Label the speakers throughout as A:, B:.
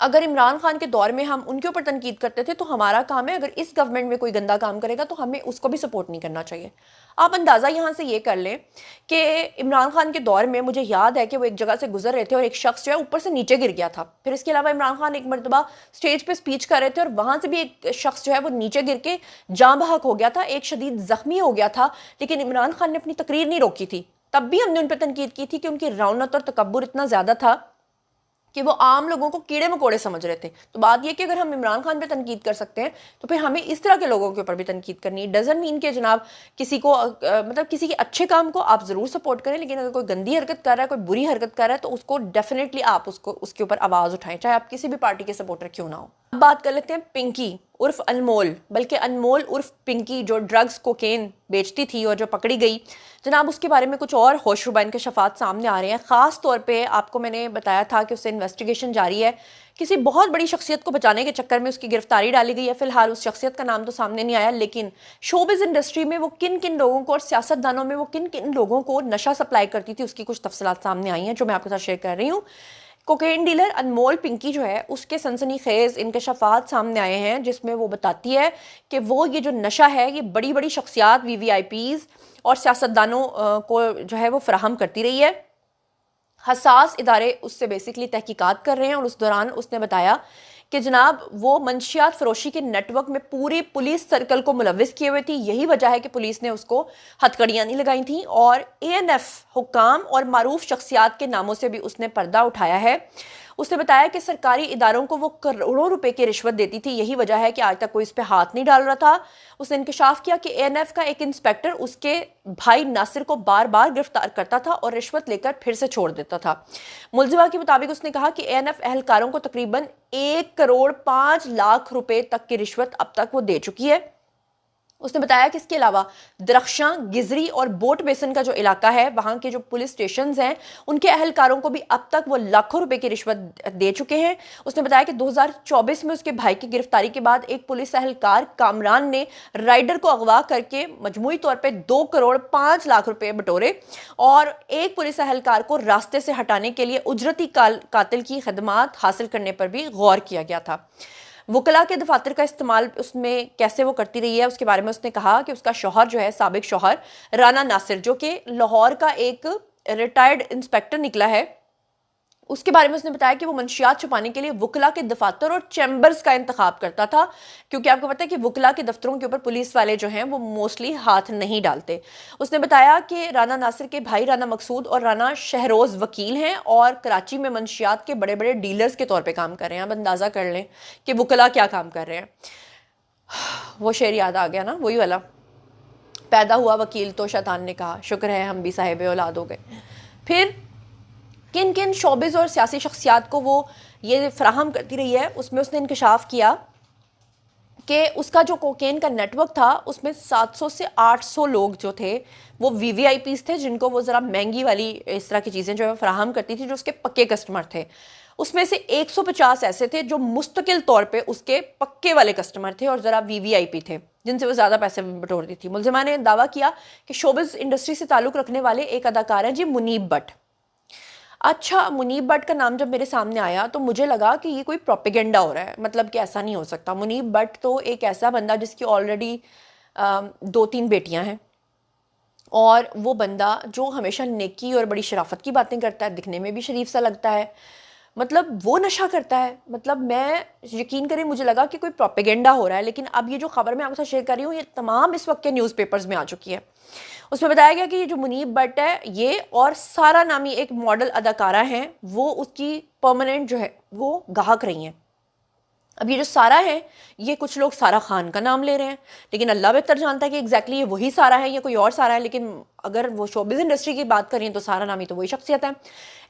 A: اگر عمران خان کے دور میں ہم ان کے اوپر تنقید کرتے تھے تو ہمارا کام ہے اگر اس گورنمنٹ میں کوئی گندا کام کرے گا تو ہمیں اس کو بھی سپورٹ نہیں کرنا چاہیے. آپ اندازہ یہاں سے یہ کر لیں کہ عمران خان کے دور میں مجھے یاد ہے کہ وہ ایک جگہ سے گزر رہے تھے اور ایک شخص جو ہے اوپر سے نیچے گر گیا تھا. پھر اس کے علاوہ عمران خان ایک مرتبہ سٹیج پہ سپیچ کر رہے تھے اور وہاں سے بھی ایک شخص جو ہے وہ نیچے گر کے جاں بحق ہو گیا تھا, ایک شدید زخمی ہو گیا تھا, لیکن عمران خان نے اپنی تقریر نہیں روکی تھی. تب بھی ہم نے ان پہ تنقید کی تھی کہ ان کی رونت اور تکبر اتنا زیادہ تھا کہ وہ عام لوگوں کو کیڑے مکوڑے سمجھ رہے تھے. تو بات یہ کہ اگر ہم عمران خان پہ تنقید کر سکتے ہیں تو پھر ہمیں اس طرح کے لوگوں کے اوپر بھی تنقید کرنی ہے. ڈزنٹ مین کہ جناب کسی کو مطلب کسی کے اچھے کام کو آپ ضرور سپورٹ کریں, لیکن اگر کوئی گندی حرکت کر رہا ہے, کوئی بری حرکت کر رہا ہے تو اس کو ڈیفینیٹلی آپ اس کے اوپر آواز اٹھائیں, چاہے آپ کسی بھی پارٹی کے سپورٹر کیوں نہ ہو. اب بات کر لیتے ہیں پنکی عرف انمول, بلکہ انمول عرف پنکی, جو ڈرگز کوکین بیچتی تھی اور جو پکڑی گئی. جناب اس کے بارے میں کچھ اور ہوش ربا انکشافات سامنے آ رہے ہیں. خاص طور پہ آپ کو میں نے بتایا تھا کہ اس سے انویسٹیگیشن جاری ہے. کسی بہت بڑی شخصیت کو بچانے کے چکر میں اس کی گرفتاری ڈالی گئی ہے. فی الحال اس شخصیت کا نام تو سامنے نہیں آیا, لیکن شوبز انڈسٹری میں وہ کن کن لوگوں کو اور سیاست دانوں میں وہ کن کن لوگوں کو نشہ سپلائی کرتی تھی اس کی کچھ تفصیلات سامنے آئی ہیں جو میں آپ کے ساتھ شیئر کر رہی ہوں. کوکین ڈیلر انمول پنکی جو ہے اس کے سنسنی خیز انکشافات سامنے آئے ہیں جس میں وہ بتاتی ہے کہ وہ یہ جو نشہ ہے یہ بڑی بڑی شخصیات وی وی آئی پیز اور سیاستدانوں کو جو ہے وہ فراہم کرتی رہی ہے. حساس ادارے اس سے بیسکلی تحقیقات کر رہے ہیں اور اس دوران اس نے بتایا کہ جناب وہ منشیات فروشی کے نیٹ ورک میں پوری پولیس سرکل کو ملوث کیے ہوئے تھی. یہی وجہ ہے کہ پولیس نے اس کو ہتھ کڑیاں نہیں لگائی تھیں اور اے این ایف حکام اور معروف شخصیات کے ناموں سے بھی اس نے پردہ اٹھایا ہے. اس نے بتایا کہ سرکاری اداروں کو وہ کروڑوں روپے کی رشوت دیتی تھی, یہی وجہ ہے کہ آج تک کوئی اس پہ ہاتھ نہیں ڈال رہا تھا. اس نے انکشاف کیا کہ اے این ایف کا ایک انسپیکٹر اس کے بھائی ناصر کو بار بار گرفتار کرتا تھا اور رشوت لے کر پھر سے چھوڑ دیتا تھا. ملزمہ کے مطابق اس نے کہا کہ اے این ایف اہلکاروں کو تقریباً 1.5 کروڑ روپے تک کی رشوت اب تک وہ دے چکی ہے. اس نے بتایا کہ اس کے علاوہ درخشاں, گزری اور بوٹ بیسن کا جو علاقہ ہے وہاں کے جو پولیس سٹیشنز ہیں ان کے اہلکاروں کو بھی اب تک وہ لاکھوں روپے کی رشوت دے چکے ہیں. اس نے بتایا کہ 2024 میں اس کے بھائی کی گرفتاری کے بعد ایک پولیس اہلکار کامران نے رائڈر کو اغوا کر کے مجموعی طور پہ 2.5 کروڑ روپے بٹورے اور ایک پولیس اہلکار کو راستے سے ہٹانے کے لیے اجرتی قاتل کی خدمات حاصل کرنے پر بھی غور کیا گیا تھا. وکلاء کے دفاتر کا استعمال اس میں کیسے وہ کرتی رہی ہے اس کے بارے میں اس نے کہا کہ اس کا شوہر جو ہے, سابق شوہر رانا ناصر, جو کہ لاہور کا ایک ریٹائرڈ انسپیکٹر نکلا ہے, اس کے بارے میں اس نے بتایا کہ وہ منشیات چھپانے کے لیے وکلاء کے دفاتر اور چیمبرز کا انتخاب کرتا تھا, کیونکہ آپ کو پتہ ہے کہ وکلاء کے دفتروں کے اوپر پولیس والے جو ہیں وہ موسٹلی ہاتھ نہیں ڈالتے. اس نے بتایا کہ رانا ناصر کے بھائی رانا مقصود اور رانا شہروز وکیل ہیں اور کراچی میں منشیات کے بڑے بڑے ڈیلرز کے طور پہ کام کر رہے ہیں. اب اندازہ کر لیں کہ وکلاء کیا کام کر رہے ہیں. وہ شعر یاد آ گیا نا, وہی والا, پیدا ہوا وکیل تو شیطان نے کہا شکر ہے ہم بھی صاحب اولاد ہو گئے. پھر کن کن شعبز اور سیاسی شخصیات کو وہ یہ فراہم کرتی رہی ہے اس میں اس نے انکشاف کیا کہ اس کا جو کوکین کا نیٹ ورک تھا اس میں 700 سے 800 لوگ جو تھے وہ وی وی آئی پیز تھے جن کو وہ ذرا مہنگی والی اس طرح کی چیزیں جو ہے فراہم کرتی تھی, جو اس کے پکے کسٹمر تھے. اس میں سے 150 ایسے تھے جو مستقل طور پہ اس کے پکے والے کسٹمر تھے اور ذرا وی وی آئی پی تھے جن سے وہ زیادہ پیسے بٹورتی تھی. ملزمہ نے دعویٰ کیا کہ شوبز انڈسٹری سے تعلق رکھنے والے ایک اداکار ہیں جی منیب بٹ. اچھا, منیب بٹ کا نام جب میرے سامنے آیا تو مجھے لگا کہ یہ کوئی پروپیگنڈا ہو رہا ہے, مطلب کہ ایسا نہیں ہو سکتا. منیب بٹ تو ایک ایسا بندہ جس کی آلریڈی 2-3 بیٹیاں ہیں اور وہ بندہ جو ہمیشہ نیکی اور بڑی شرافت کی باتیں کرتا ہے, دکھنے میں بھی شریف سا لگتا ہے, مطلب وہ نشہ کرتا ہے. مطلب میں یقین کریں مجھے لگا کہ کوئی پروپیگنڈا ہو رہا ہے, لیکن اب یہ جو خبر میں آپ کے ساتھ شیئر کر رہی ہوں یہ تمام اس وقت کے نیوز پیپرز میں آ چکی ہے. اس میں بتایا گیا کہ یہ جو منیب بٹ ہے یہ اور سارا نامی ایک ماڈل اداکارہ ہیں وہ اس کی پرماننٹ جو ہے وہ گاہک رہی ہیں. اب یہ جو سارا ہے یہ کچھ لوگ سارا خان کا نام لے رہے ہیں, لیکن اللہ بہتر جانتا ہے کہ ایگزیکٹلی یہ وہی سارا ہے یا کوئی اور سارا ہے, لیکن اگر وہ شوبز انڈسٹری کی بات کریں تو سارا نامی تو وہی شخصیت ہے.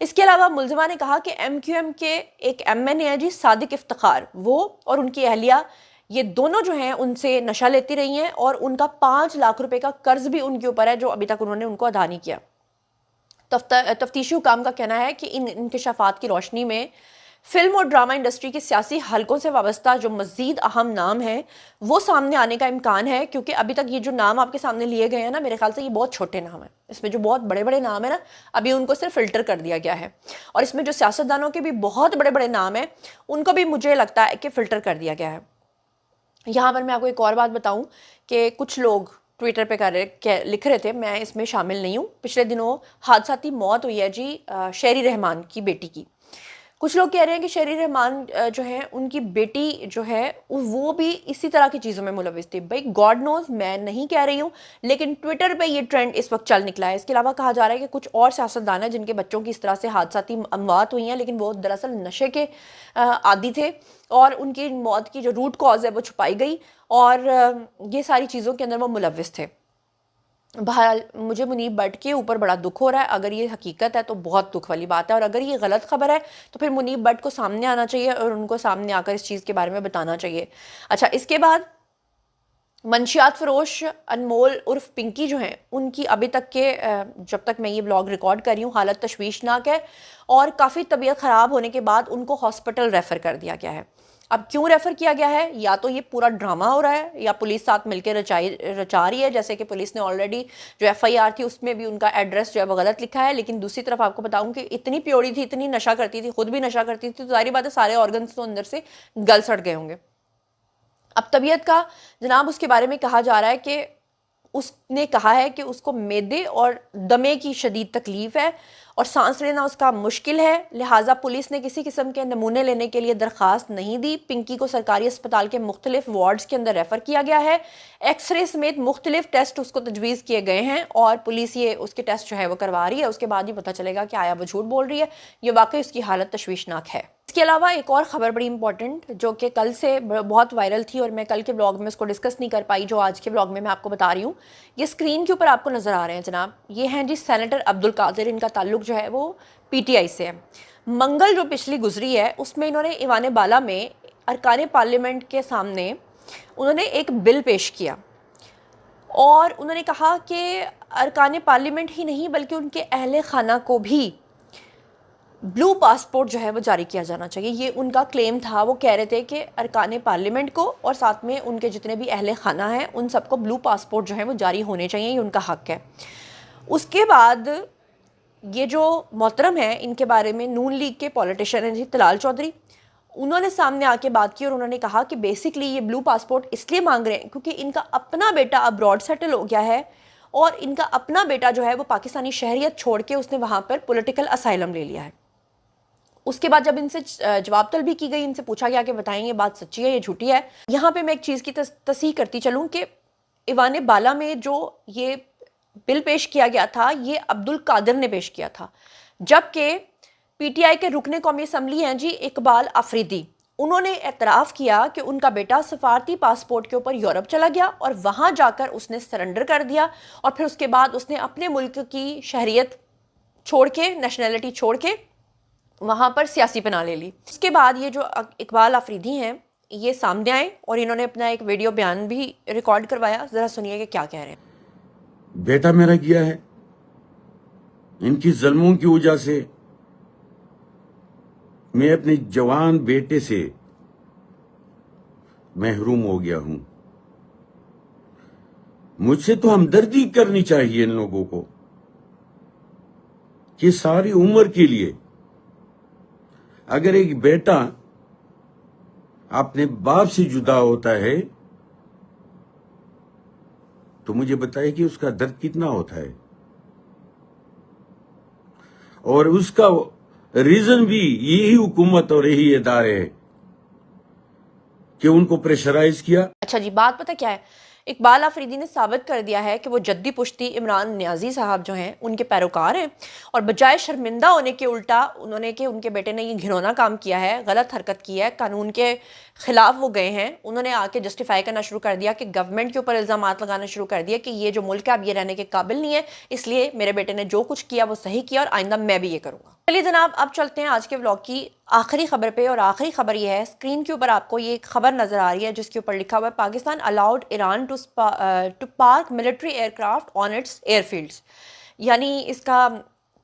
A: اس کے علاوہ ملزمہ نے کہا کہ ایم کیو ایم کے ایک ایم این اے ہے جی صادق افتخار, وہ اور ان کی اہلیہ یہ دونوں جو ہیں ان سے نشہ لیتی رہی ہیں اور ان کا 5 لاکھ روپے کا قرض بھی ان کے اوپر ہے جو ابھی تک انہوں نے ان کو ادا نہیں کیا. تفتیشی حکام کا کہنا ہے کہ ان انکشافات کی روشنی میں فلم اور ڈرامہ انڈسٹری کے سیاسی حلقوں سے وابستہ جو مزید اہم نام ہیں وہ سامنے آنے کا امکان ہے، کیونکہ ابھی تک یہ جو نام آپ کے سامنے لیے گئے ہیں نا، میرے خیال سے یہ بہت چھوٹے نام ہیں. اس میں جو بہت بڑے بڑے نام ہیں نا، ابھی ان کو صرف فلٹر کر دیا گیا ہے. اور اس میں جو سیاستدانوں کے بھی بہت بڑے بڑے نام ہیں ان کو بھی مجھے لگتا ہے کہ فلٹر کر دیا گیا ہے. یہاں پر میں آپ کو ایک اور بات بتاؤں کہ کچھ لوگ ٹویٹر پہ لکھ رہے تھے، میں اس میں شامل نہیں ہوں، پچھلے دنوں حادثاتی موت ہوئی ہے جی شہری رحمان کی بیٹی کی. کچھ لوگ کہہ رہے ہیں کہ شہری رحمان جو ہیں ان کی بیٹی جو ہے وہ بھی اسی طرح کی چیزوں میں ملوث تھی. بھائی گاڈ نوز، میں نہیں کہہ رہی ہوں، لیکن ٹویٹر پہ یہ ٹرینڈ اس وقت چل نکلا ہے. اس کے علاوہ کہا جا رہا ہے کہ کچھ اور سیاستدان ہیں جن کے بچوں کی اس طرح سے حادثاتی اموات ہوئی ہیں، لیکن وہ دراصل نشے کے عادی تھے اور ان کی موت کی جو روٹ کاز ہے وہ چھپائی گئی اور یہ ساری چیزوں کے اندر وہ ملوث تھے. بہرحال مجھے منیب بٹ کے اوپر بڑا دکھ ہو رہا ہے. اگر یہ حقیقت ہے تو بہت دکھ والی بات ہے، اور اگر یہ غلط خبر ہے تو پھر منیب بٹ کو سامنے آنا چاہیے اور ان کو سامنے آ کر اس چیز کے بارے میں بتانا چاہیے. اچھا، اس کے بعد منشیات فروش انمول عرف پنکی جو ہیں ان کی ابھی تک کے جب تک میں یہ بلاگ ریکارڈ کر رہی ہوں حالت تشویشناک ہے، اور کافی طبیعت خراب ہونے کے بعد ان کو ہاسپٹل ریفر کر دیا گیا ہے. اب کیوں ریفر کیا گیا ہے؟ یا تو یہ پورا ڈرامہ ہو رہا ہے یا پولیس ساتھ مل کے رچا رہی ہے، جیسے کہ پولیس نے آلریڈی جو ایف آئی آر تھی اس میں بھی ان کا ایڈریس جو ہے وہ غلط لکھا ہے. لیکن دوسری طرف آپ کو بتاؤں کہ اتنی پیوڑی تھی، اتنی نشہ کرتی تھی، خود بھی نشہ کرتی تھی، تو ظاہری بات ہے سارے آرگنز تو اندر سے گل سڑ گئے ہوں گے. اب طبیعت کا جناب اس کے بارے میں کہا جا رہا ہے کہ اس نے کہا ہے کہ اس کو معدے اور دمے کی شدید تکلیف ہے اور سانس لینا اس کا مشکل ہے، لہٰذا پولیس نے کسی قسم کے نمونے لینے کے لیے درخواست نہیں دی. پنکی کو سرکاری اسپتال کے مختلف وارڈز کے اندر ریفر کیا گیا ہے. ایکس رے سمیت مختلف ٹیسٹ اس کو تجویز کیے گئے ہیں اور پولیس یہ اس کے ٹیسٹ جو ہے وہ کروا رہی ہے. اس کے بعد یہ پتہ چلے گا کہ آیا وہ جھوٹ بول رہی ہے، یہ واقعی اس کی حالت تشویشناک ہے. اس کے علاوہ ایک اور خبر بڑی امپورٹنٹ جو کہ کل سے بہت وائرل تھی اور میں کل کے بلاگ میں اس کو ڈسکس نہیں کر پائی، جو آج کے بلاگ میں آپ کو بتا رہی ہوں. یہ اسکرین کے اوپر آپ کو نظر آ رہے ہیں جناب، یہ ہیں جی سینیٹر عبدالقادر. ان کا تعلق جو ہے وہ پی ٹی آئی سے ہے. منگل جو پچھلی گزری ہے اس میں انہوں نے ایوان بالا میں ارکان پارلیمنٹ کے سامنے انہوں نے ایک بل پیش کیا اور انہوں نے کہا کہ ارکان پارلیمنٹ ہی نہیں بلکہ ان کے اہل خانہ کو بھی بلو پاسپورٹ جو ہے وہ جاری کیا جانا چاہیے. یہ ان کا کلیم تھا. وہ کہہ رہے تھے کہ ارکان پارلیمنٹ کو اور ساتھ میں ان کے جتنے بھی اہل خانہ ہیں ان سب کو بلو پاسپورٹ جو ہے وہ جاری ہونے چاہیے، یہ ان کا حق ہے. اس کے بعد یہ جو محترم ہیں ان کے بارے میں نون لیگ کے پولیٹیشین ہیں جی طلال چودھری، انہوں نے سامنے آ کے بات کی اور انہوں نے کہا کہ بیسکلی یہ بلو پاسپورٹ اس لیے مانگ رہے ہیں کیونکہ ان کا اپنا بیٹا ابراڈ سیٹل ہو گیا ہے اور ان کا اپنا بیٹا جو ہے وہ پاکستانی شہریت چھوڑ کے اس نے وہاں پر پولیٹیکل اسائلم لے لیا ہے. اس کے بعد جب ان سے جواب طلبی کی گئی، ان سے پوچھا گیا کہ بتائیں یہ بات سچی ہے یہ جھوٹی ہے. یہاں پہ میں ایک چیز کی تصحیح کرتی چلوں کہ ایوان بالا میں جو یہ بل پیش کیا گیا تھا یہ عبدالقادر نے پیش کیا تھا، جبکہ پی ٹی آئی کے رکن قومی اسمبلی ہیں جی اقبال آفریدی، انہوں نے اعتراف کیا کہ ان کا بیٹا سفارتی پاسپورٹ کے اوپر یورپ چلا گیا اور وہاں جا کر اس نے سرنڈر کر دیا اور پھر اس کے بعد اس نے اپنے ملک کی شہریت چھوڑ کے، نیشنلٹی چھوڑ کے وہاں پر سیاسی پناہ لے لی. اس کے بعد یہ جو اقبال آفریدی ہیں یہ سامنے آئے اور انہوں نے اپنا ایک ویڈیو بیان بھی ریکارڈ کروایا. ذرا سنیے کہ کیا کہہ رہے ہیں.
B: بیٹا میرا گیا ہے، ان کی ظلموں کی وجہ سے میں اپنے جوان بیٹے سے محروم ہو گیا ہوں. مجھ سے تو ہمدردی کرنی چاہیے ان لوگوں کو کہ ساری عمر کے لیے اگر ایک بیٹا اپنے باپ سے جدا ہوتا ہے تو مجھے بتائے کہ اس کا درد کتنا ہوتا ہے، اور اس کا ریزن بھی یہی حکومت اور یہی ادارے ہیں کہ ان کو پریشرائز کیا.
A: اچھا جی، بات پتہ کیا ہے، اقبال آفریدی نے ثابت کر دیا ہے کہ وہ جدی پشتی عمران نیازی صاحب جو ہیں ان کے پیروکار ہیں اور بجائے شرمندہ ہونے کے الٹا انہوں نے کہ ان کے بیٹے نے یہ گھنونا کام کیا ہے، غلط حرکت کی ہے، قانون کے خلاف وہ گئے ہیں، انہوں نے آ کے جسٹیفائی کرنا شروع کر دیا کہ گورنمنٹ کے اوپر الزامات لگانا شروع کر دیا کہ یہ جو ملک ہے اب یہ رہنے کے قابل نہیں ہے، اس لیے میرے بیٹے نے جو کچھ کیا وہ صحیح کیا اور آئندہ میں بھی یہ کروں گا. چلیے جناب، اب چلتے ہیں آج کے ولاگ کی آخری خبر پہ، اور آخری خبر یہ ہے، اسکرین کے اوپر آپ کو یہ ایک خبر نظر آ رہی ہے جس کے اوپر لکھا ہوا ہے Pakistan allowed Iran to park military aircraft on its airfields. یعنی اس کا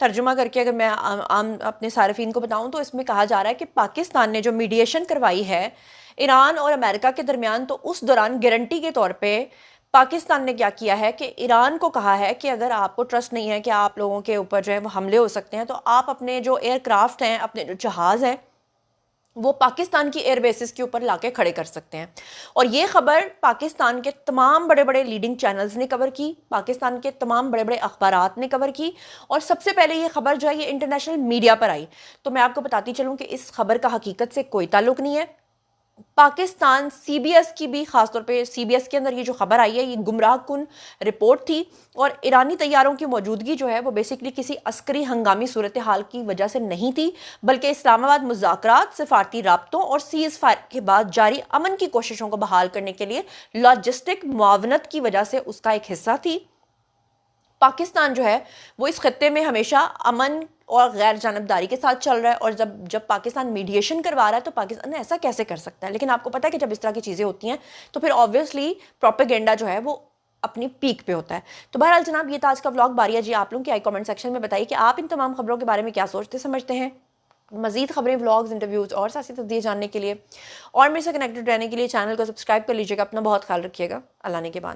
A: ترجمہ کر کے اگر میں عام اپنے صارفین کو بتاؤں تو اس میں کہا جا رہا ہے کہ پاکستان نے جو میڈیشن کروائی ہے ایران اور امریکہ کے درمیان، تو اس دوران گارنٹی کے طور پہ پاکستان نے کیا کیا ہے کہ ایران کو کہا ہے کہ اگر آپ کو ٹرسٹ نہیں ہے کہ آپ لوگوں کے اوپر جو ہے وہ حملے ہو سکتے ہیں، تو آپ اپنے جو ایئر کرافٹ ہیں، اپنے جو جہاز ہیں، وہ پاکستان کی ایئر بیسز کے اوپر لا کے کھڑے کر سکتے ہیں۔ اور یہ خبر پاکستان کے تمام بڑے بڑے لیڈنگ چینلز نے کور کی، پاکستان کے تمام بڑے بڑے اخبارات نے کور کی، اور سب سے پہلے یہ خبر جو ہے یہ انٹرنیشنل میڈیا پر آئی۔ تو میں آپ کو بتاتی چلوں کہ اس خبر کا حقیقت سے کوئی تعلق نہیں ہے۔ پاکستان سی بی ایس کی بھی، خاص طور پہ سی بی ایس کے اندر یہ جو خبر آئی ہے یہ گمراہ کن رپورٹ تھی، اور ایرانی طیاروں کی موجودگی جو ہے وہ بیسیکلی کسی عسکری ہنگامی صورتحال کی وجہ سے نہیں تھی، بلکہ اسلام آباد مذاکرات، سفارتی رابطوں اور سیز فائر کے بعد جاری امن کی کوششوں کو بحال کرنے کے لیے لاجسٹک معاونت کی وجہ سے اس کا ایک حصہ تھی۔ پاکستان جو ہے وہ اس خطے میں ہمیشہ امن اور غیر جانبداری کے ساتھ چل رہا ہے، اور جب پاکستان میڈیشن کروا رہا ہے تو پاکستان ایسا کیسے کر سکتا ہے؟ لیکن آپ کو پتہ ہے کہ جب اس طرح کی چیزیں ہوتی ہیں تو پھر آبویسلی پروپیگنڈا جو ہے وہ اپنی پیک پہ ہوتا ہے۔ تو بہرحال جناب، یہ تھا آج کا ولاگ۔ باری جی آپ لوگوں کی آئی کامنٹ سیکشن میں بتائیے کہ آپ ان تمام خبروں کے بارے میں کیا سوچتے سمجھتے ہیں۔ مزید خبریں، ولاگز، انٹرویوز اور سیاسی تجزیے جاننے کے لیے اور میرے سے کنیکٹڈ رہنے کے لیے چینل کو سبسکرائب کر لیجیے گا۔ اپنا بہت خیال رکھیے گا۔ اللہ نے کے بعد۔